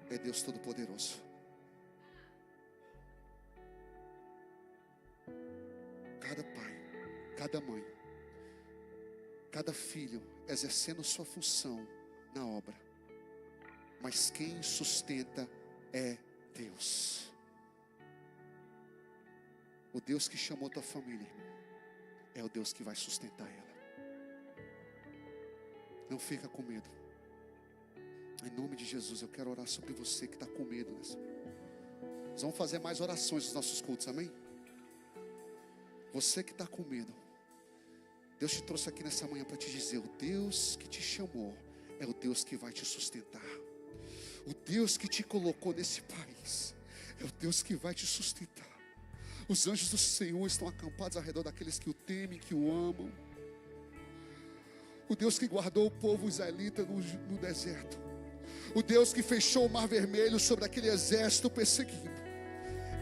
A: é Deus Todo-Poderoso. Cada pai, cada mãe, cada filho exercendo sua função na obra, mas quem sustenta é Deus. O Deus que chamou tua família, irmão, é o Deus que vai sustentar ela. Não fica com medo. Em nome de Jesus, eu quero orar sobre você que está com medo nessa. Nós vamos fazer mais orações nos nossos cultos, amém? Você que está com medo, Deus te trouxe aqui nessa manhã para te dizer: o Deus que te chamou é o Deus que vai te sustentar. O Deus que te colocou nesse país é o Deus que vai te sustentar. Os anjos do Senhor estão acampados ao redor daqueles que o temem, que o amam. O Deus que guardou o povo israelita no deserto. O Deus que fechou o mar vermelho sobre aquele exército perseguindo.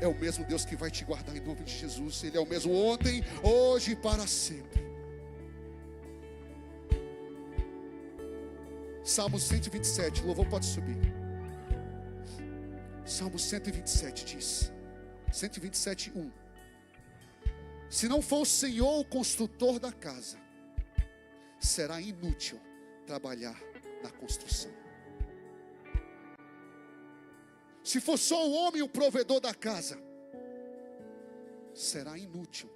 A: É o mesmo Deus que vai te guardar em nome de Jesus. Ele é o mesmo ontem, hoje e para sempre. Salmo 127, o louvor pode subir. Salmo 127 diz, 127, 1. Se não for o Senhor o construtor da casa, será inútil trabalhar na construção. se for só o homem o provedor da casa, será inútil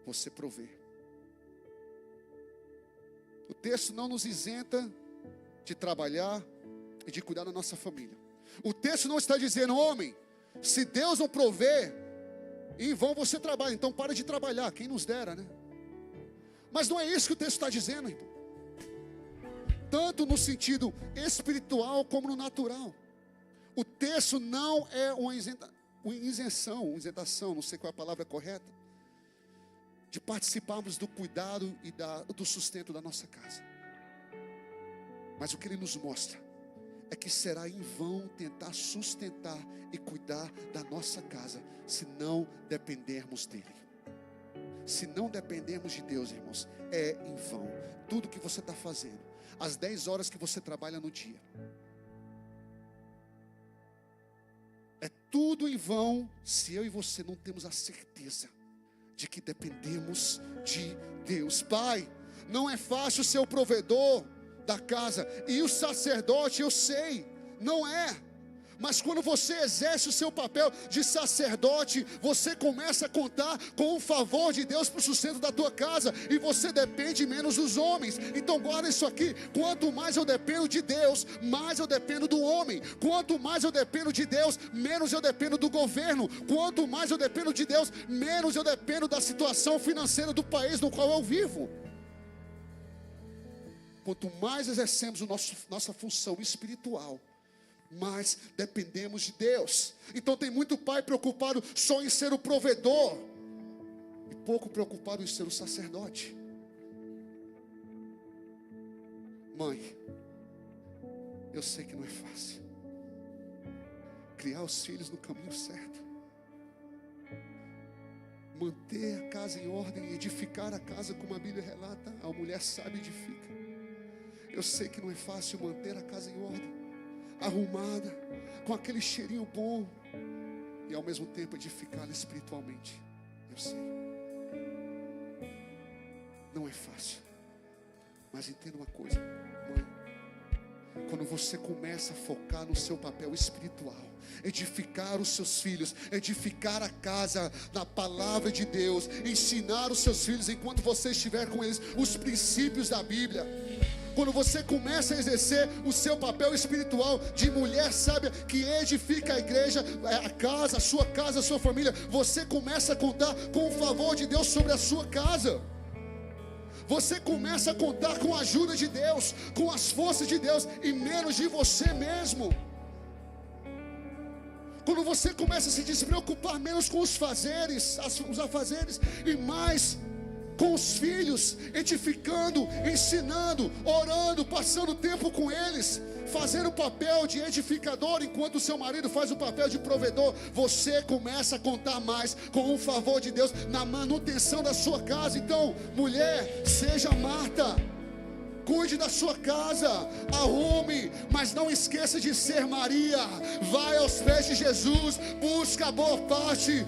A: você prover. O texto não nos isenta de trabalhar e de cuidar da nossa família. O texto não está dizendo, homem, se Deus não prover, em vão você trabalha, então para de trabalhar, quem nos dera, né? Mas não é isso que o texto está dizendo, irmão. Tanto no sentido espiritual como no natural. O texto não é uma isentação, não sei qual é a palavra correta, de participarmos do cuidado e do sustento da nossa casa. Mas o que ele nos mostra é que será em vão tentar sustentar e cuidar da nossa casa, se não dependermos dele. Se não dependermos de Deus, irmãos, é em vão. Tudo que você está fazendo, as 10 horas que você trabalha no dia, é tudo em vão, se eu e você não temos a certeza de que dependemos de Deus. Pai, não é fácil ser o provedor da casa, e o sacerdote, eu sei, não é. Mas quando você exerce o seu papel de sacerdote, você começa a contar com o favor de Deus para o sustento da tua casa, e você depende menos dos homens. Então guarda isso aqui: quanto mais eu dependo de Deus, mais eu dependo do homem. Quanto mais eu dependo de Deus, menos eu dependo do governo. Quanto mais eu dependo de Deus, menos eu dependo da situação financeira do país no qual eu vivo. Quanto mais exercemos nossa função espiritual, mais dependemos de Deus. Então tem muito pai preocupado só em ser o provedor e pouco preocupado em ser o sacerdote. Mãe, eu sei que não é fácil criar os filhos no caminho certo, manter a casa em ordem, edificar a casa como a Bíblia relata, a mulher sábia edifica. Eu sei que não é fácil manter a casa em ordem, arrumada, com aquele cheirinho bom, e ao mesmo tempo edificá-la espiritualmente. Eu sei, não é fácil. Mas entenda uma coisa, mãe, quando você começa a focar no seu papel espiritual, edificar os seus filhos, edificar a casa na palavra de Deus, ensinar os seus filhos enquanto você estiver com eles os princípios da Bíblia, quando você começa a exercer o seu papel espiritual de mulher sábia que edifica a igreja, a casa, a sua família, você começa a contar com o favor de Deus sobre a sua casa. Você começa a contar com a ajuda de Deus, com as forças de Deus, e menos de você mesmo. Quando você começa a se despreocupar menos com os afazeres, e mais com os filhos, edificando, ensinando, orando, passando tempo com eles, fazendo o papel de edificador, enquanto o seu marido faz o papel de provedor, você começa a contar mais com o favor de Deus na manutenção da sua casa. Então, mulher, seja Marta, cuide da sua casa, arrume, mas não esqueça de ser Maria. Vai aos pés de Jesus, busca a boa parte,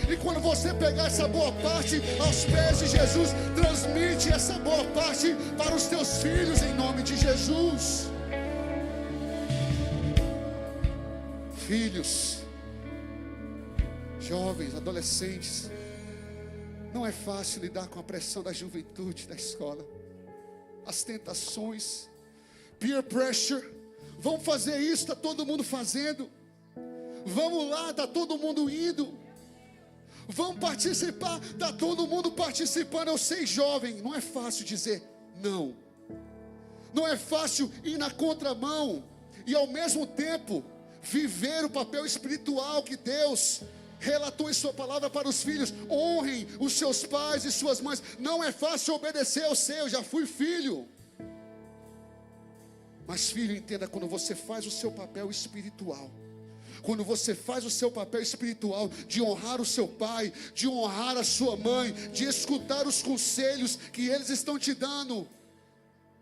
A: e quando você pegar essa boa parte aos pés de Jesus, transmite essa boa parte para os teus filhos em nome de Jesus. Filhos, jovens, adolescentes, não é fácil lidar com a pressão da juventude, da escola, as tentações, peer pressure. Vamos fazer isso, está todo mundo fazendo. Vamos lá, está todo mundo indo. Vamos participar, está todo mundo participando. Eu sei, jovem, não é fácil dizer não. Não é fácil ir na contramão e ao mesmo tempo viver o papel espiritual que Deus relatou em sua palavra para os filhos. Honrem os seus pais e suas mães. Não é fácil obedecer, eu sei, eu já fui filho. Mas filho, entenda, quando você faz o seu papel espiritual, quando você faz o seu papel espiritual de honrar o seu pai, de honrar a sua mãe, de escutar os conselhos que eles estão te dando,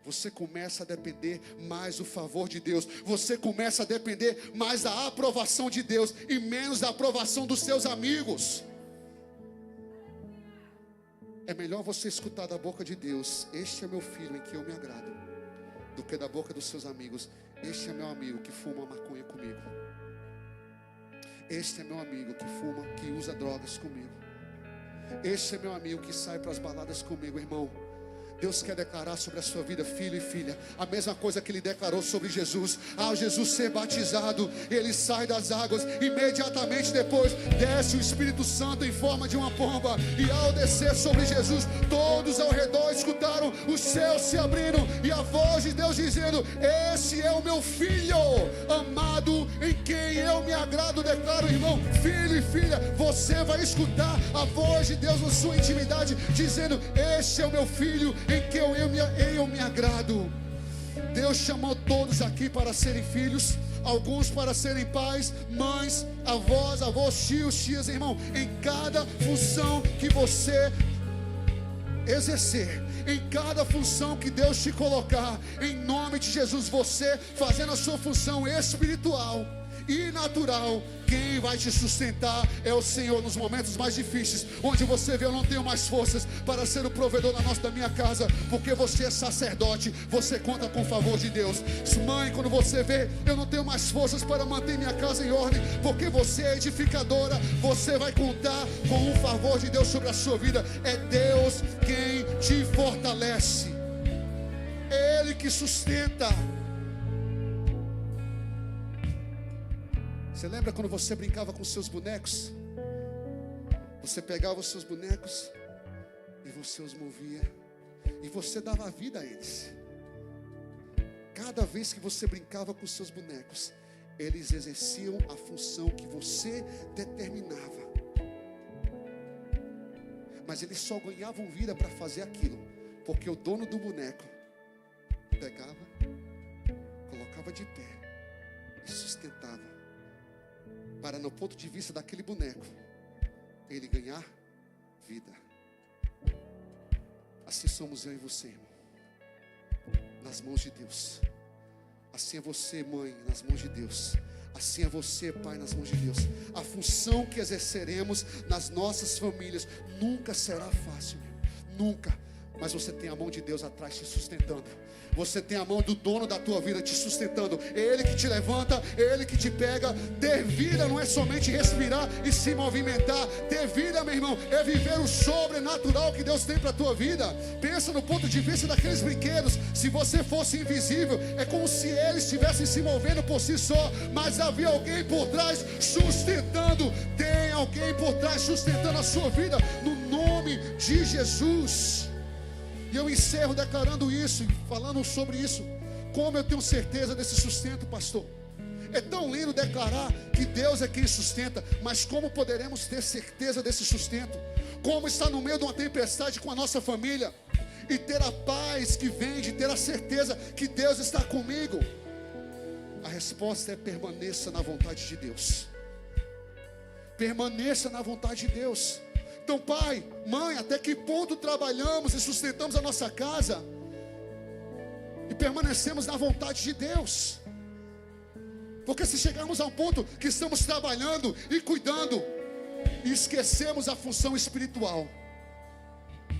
A: você começa a depender mais do favor de Deus. Você começa a depender mais da aprovação de Deus e menos da aprovação dos seus amigos. É melhor você escutar da boca de Deus: este é meu filho em que eu me agrado, do que da boca dos seus amigos: Este é meu amigo que fuma maconha comigo. Este é meu amigo que fuma, que usa drogas comigo. Este é meu amigo que sai para as baladas comigo, irmão. Deus quer declarar sobre a sua vida, filho e filha, a mesma coisa que Ele declarou sobre Jesus. Ao Jesus ser batizado, Ele sai das águas, imediatamente depois desce o Espírito Santo em forma de uma pomba. E ao descer sobre Jesus, todos ao redor escutaram os céus se abrindo e a voz de Deus dizendo: esse é o meu filho amado, em quem eu me agrado. Declaro, irmão, filho e filha, você vai escutar a voz de Deus na sua intimidade, dizendo: esse é o meu filho, em que eu me agrado. Deus chamou todos aqui para serem filhos, alguns para serem pais, mães, avós, tios, irmão. Em cada função que você exercer, em cada função que Deus te colocar, em nome de Jesus, você fazendo a sua função espiritual e natural, quem vai te sustentar é o Senhor nos momentos mais difíceis, onde você vê: eu não tenho mais forças para ser o provedor da minha casa, porque você é sacerdote, você conta com o favor de Deus. Mãe, quando você vê: eu não tenho mais forças para manter minha casa em ordem, porque você é edificadora, você vai contar com o favor de Deus sobre a sua vida. É Deus quem te fortalece, é Ele que sustenta. Você lembra quando você brincava com seus bonecos? Você pegava os seus bonecos e você os movia, e você dava vida a eles. Cada vez que você brincava com seus bonecos, eles exerciam a função que você determinava. Mas eles só ganhavam vida para fazer aquilo, porque o dono do boneco pegava, colocava de pé e sustentava, para, no ponto de vista daquele boneco, ele ganhar vida. Assim somos eu e você, irmão, nas mãos de Deus. Assim é você, mãe, nas mãos de Deus. Assim é você, pai, nas mãos de Deus. A função que exerceremos nas nossas famílias nunca será fácil, nunca. Mas você tem a mão de Deus atrás te sustentando. Você tem a mão do dono da tua vida te sustentando. É Ele que te levanta, é Ele que te pega. Ter vida não é somente respirar e se movimentar. Ter vida, meu irmão, é viver o sobrenatural que Deus tem para a tua vida. Pensa no ponto de vista daqueles brinquedos. Se você fosse invisível, é como se eles estivessem se movendo por si só, mas havia alguém por trás sustentando. Tem alguém por trás sustentando a sua vida, no nome de Jesus. E eu encerro declarando isso, falando sobre isso. Como eu tenho certeza desse sustento, pastor? É tão lindo declarar que Deus é quem sustenta, mas como poderemos ter certeza desse sustento? Como estar no meio de uma tempestade com a nossa família e ter a paz que vem de ter a certeza que Deus está comigo? A resposta é: permaneça na vontade de Deus. Permaneça na vontade de Deus. Então, pai, mãe, até que ponto trabalhamos e sustentamos a nossa casa e permanecemos na vontade de Deus? Porque se chegarmos a um ponto que estamos trabalhando e cuidando e esquecemos a função espiritual,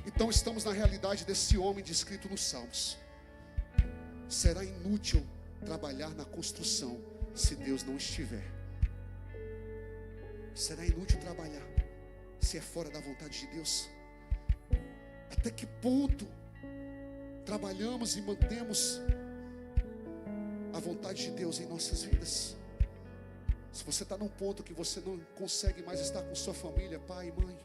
A: então estamos na realidade desse homem descrito nos Salmos. Será inútil trabalhar na construção se Deus não estiver. Será inútil trabalhar se é fora da vontade de Deus. Até que ponto trabalhamos e mantemos a vontade de Deus em nossas vidas? Se você está num ponto que você não consegue mais estar com sua família, pai e mãe,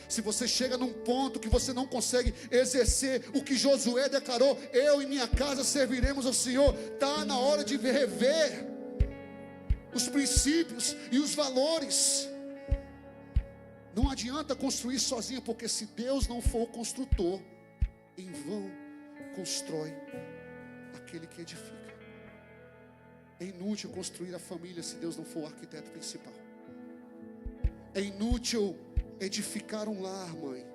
A: se você chega num ponto que você não consegue exercer o que Josué declarou: eu e minha casa serviremos ao Senhor, está na hora de rever os princípios e os valores. Não adianta construir sozinho, porque se Deus não for o construtor, em vão constrói aquele que edifica. É inútil construir a família se Deus não for o arquiteto principal. É inútil edificar um lar, mãe,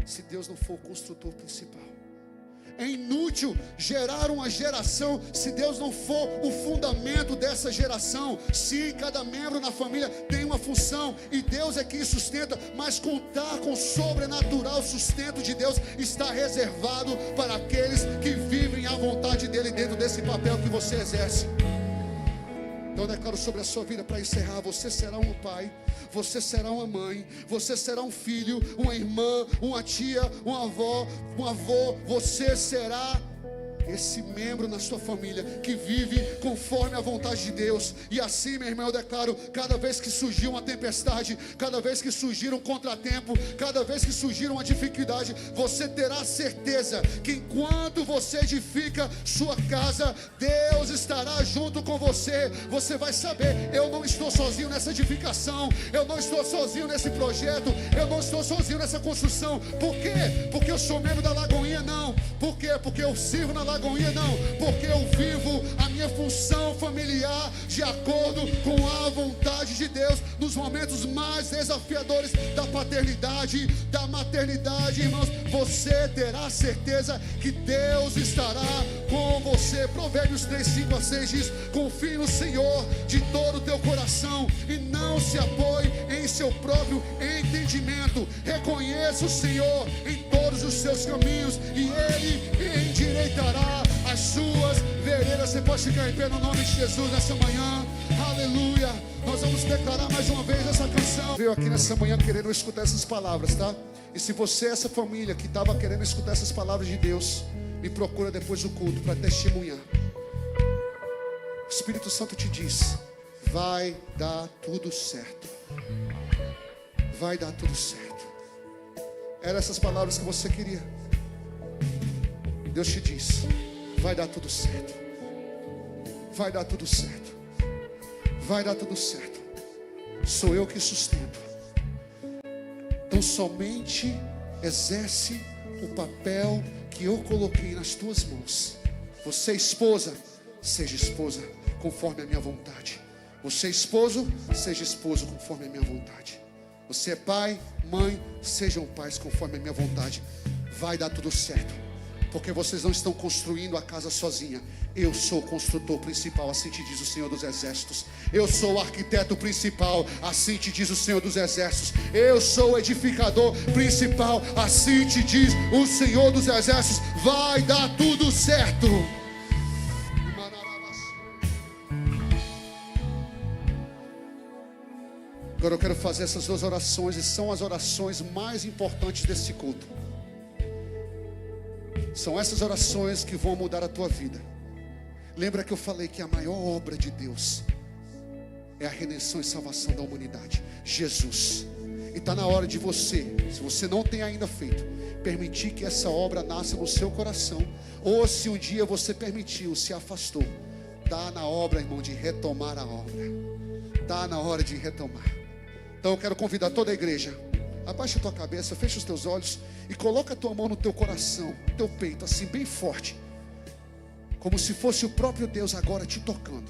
A: se Deus não for o construtor principal. É inútil gerar uma geração se Deus não for o fundamento dessa geração. Sim, cada membro na família tem uma função e Deus é quem sustenta, mas contar com o sobrenatural sustento de Deus está reservado para aqueles que vivem a vontade dele dentro desse papel que você exerce. Então eu declaro sobre a sua vida, para encerrar: você será um pai, você será uma mãe, você será um filho, uma irmã, uma tia, uma avó, um avô. Você será esse membro na sua família que vive conforme a vontade de Deus. E assim, meu irmão, eu declaro: cada vez que surgir uma tempestade, cada vez que surgir um contratempo, cada vez que surgir uma dificuldade, você terá certeza que enquanto você edifica sua casa, Deus estará junto com você. Você vai saber: eu não estou sozinho nessa edificação, eu não estou sozinho nesse projeto, eu não estou sozinho nessa construção. Por quê? Porque eu sou membro da Lagoinha? Não. Por quê? Porque eu sirvo na Lagoinha? Não, porque eu vivo a minha função familiar de acordo com a vontade de Deus nos momentos mais desafiadores da paternidade, da maternidade. Irmãos, você terá certeza que Deus estará com você. Provérbios 3:5-6 diz: confie no Senhor de todo o teu coração e não se apoie em seu próprio entendimento. Reconheça o Senhor em todos os seus caminhos e Ele endireitará as suas veredas. Você pode ficar em pé no nome de Jesus nessa manhã. Aleluia. Nós vamos declarar mais uma vez essa canção. Veio aqui nessa manhã querendo escutar essas palavras, tá? E se você é essa família que estava querendo escutar essas palavras de Deus, me procura depois do culto para testemunhar. O Espírito Santo te diz: vai dar tudo certo. Vai dar tudo certo. Eram essas palavras que você queria. Deus te diz: vai dar tudo certo. Vai dar tudo certo. Vai dar tudo certo. Sou eu que sustento. Então somente exerce o papel que eu coloquei nas tuas mãos. Você, esposa, seja esposa conforme a minha vontade. Você, esposo, seja esposo conforme a minha vontade. Você é pai, mãe, sejam pais conforme a minha vontade. Vai dar tudo certo, porque vocês não estão construindo a casa sozinha. Eu sou o construtor principal, assim te diz o Senhor dos Exércitos. Eu sou o arquiteto principal, assim te diz o Senhor dos Exércitos. Eu sou o edificador principal, assim te diz o Senhor dos Exércitos. Vai dar tudo certo. Agora eu quero fazer essas duas orações, e são as orações mais importantes desse culto. São essas orações que vão mudar a tua vida. Lembra que eu falei que a maior obra de Deus é a redenção e salvação da humanidade, Jesus. E está na hora de você, se você não tem ainda feito, permitir que essa obra nasça no seu coração. Ou se um dia você permitiu, se afastou, está na hora, irmão, de retomar a obra. Está na hora de retomar. Então eu quero convidar toda a igreja: abaixa a tua cabeça, fecha os teus olhos e coloca a tua mão no teu coração, no teu peito, assim bem forte, como se fosse o próprio Deus agora te tocando.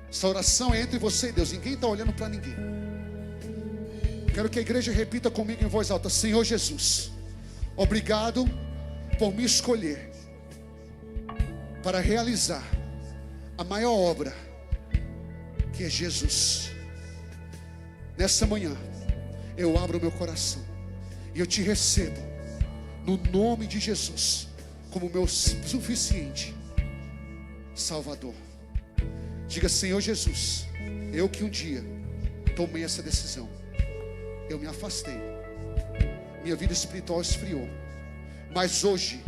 A: Essa oração é entre você e Deus, ninguém está olhando para ninguém. Quero que a igreja repita comigo em voz alta: Senhor Jesus, obrigado por me escolher para realizar a maior obra, que é Jesus. Nessa manhã eu abro o meu coração e eu te recebo no nome de Jesus como meu suficiente Salvador. Diga: Senhor Jesus, eu que um dia tomei essa decisão, eu me afastei, minha vida espiritual esfriou, mas hoje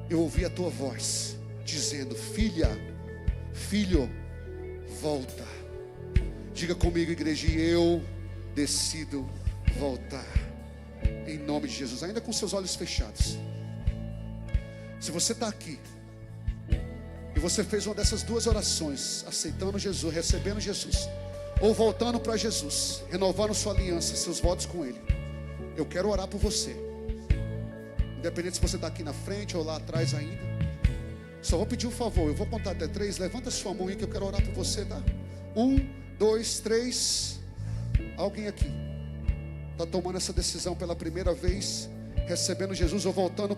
A: eu ouvi a tua voz dizendo: filha, filho, volta. Diga comigo, igreja: eu decido voltar, em nome de Jesus. Ainda com seus olhos fechados. Se você está aqui e você fez uma dessas duas orações, aceitando Jesus, recebendo Jesus, ou voltando para Jesus, renovando sua aliança, seus votos com Ele, eu quero orar por você. Independente se você está aqui na frente ou lá atrás ainda. Só vou pedir um favor, eu vou contar até 3. Levanta sua mão aí que eu quero orar por você, tá? 1, 2, 3. Alguém aqui está tomando essa decisão pela primeira vez, recebendo Jesus ou voltando